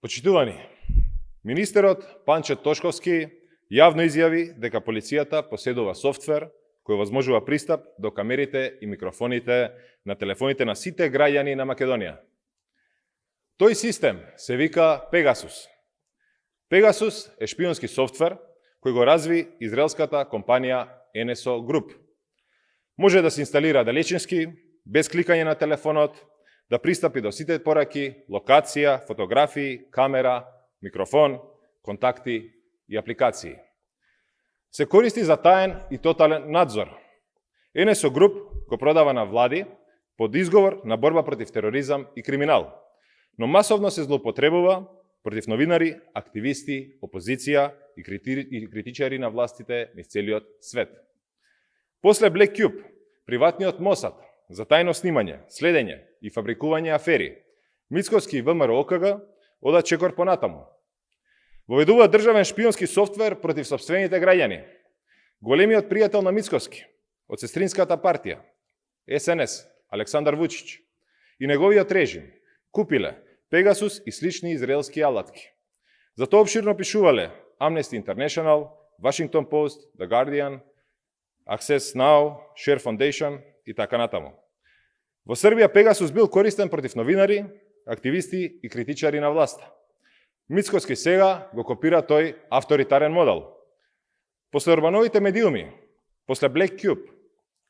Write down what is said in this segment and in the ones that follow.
Почитувани, министерот Панче Тошковски јавно изјави дека полицијата поседува софтвер кој возможува пристап до камерите и микрофоните на телефоните на сите граѓани на Македонија. Тој систем се вика Пегасус. Пегасус е шпионски софтвер кој го разви израелската компанија NSO Group. Може да се инсталира далечински, без кликање на телефонот, да пристапи до сите пораки, локација, фотографии, камера, микрофон, контакти и апликации. Се користи за таен и тотален надзор. NSO Group го продава на влади под изговор на борба против тероризам и криминал, но масовно се злоупотребува против новинари, активисти, опозиција и критичари на властите низ целиот свет. После Black Cube, приватниот Мосад за тајно снимање, следење и фабрикување афери, Мицкоски и ВМРО ОКГ одат чекор понатаму. Воведува државен шпионски софтвер против сопствените граѓани. Големиот пријател на Мицкоски од сестринската партија, СНС, Александар Вучич, и неговиот режим купиле Пегасус и слични израелски алатки. За тоа обширно пишувале Amnesty International, Washington Post, The Guardian, Access Now, Share Foundation и така натаму. Во Србија Пегасус бил користен против новинари, активисти и критичари на власта. Мицкоски сега го копира тој авторитарен модел. После Орбановите медиуми, после Black Cube,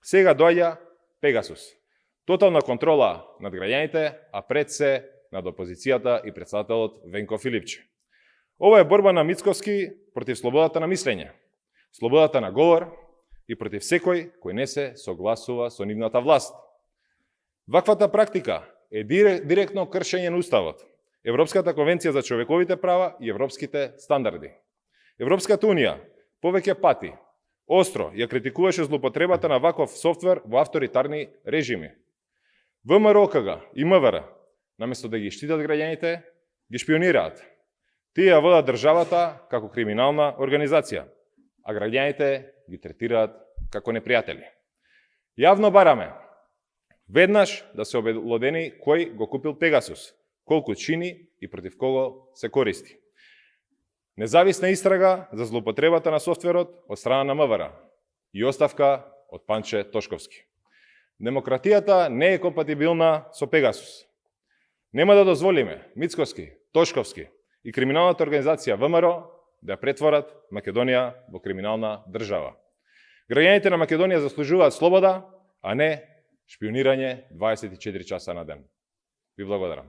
сега доаѓа Пегасус. Тотална контрола над граѓаните, а пред се над опозицијата и претседателот Венко Филипче. Ова е борба на Мицкоски против слободата на мислење, слободата на говор и против секој кој не се согласува со нивната власт. Ваквата практика е директно кршење на Уставот, Европската конвенција за човековите права и европските стандарди. Европската унија повеќе пати остро ја критикуваше злоупотребата на ваков софтвер во авторитарни режими. ВМРО ОКГ и МВР, наместо да ги штитат граѓаните, ги шпионираат. Тие ја водат државата како криминална организација, а граѓаните ги третираат како непријатели. Јавно бараме веднаш да се обелодени кој го купил Пегасус, колку чини и против кого се користи. Независна истрага за злоупотребата на софтверот од страна на МВР и оставка од Панче Тошковски. Демократијата не е компатибилна со Пегасус. Нема да дозволиме Мицкоски, Тошковски и криминалната организација ВМРО да ја претворат Македонија во криминална држава. Граѓаните на Македонија заслужуваат слобода, а не шпионирање 24 часа на ден. Ви благодарам.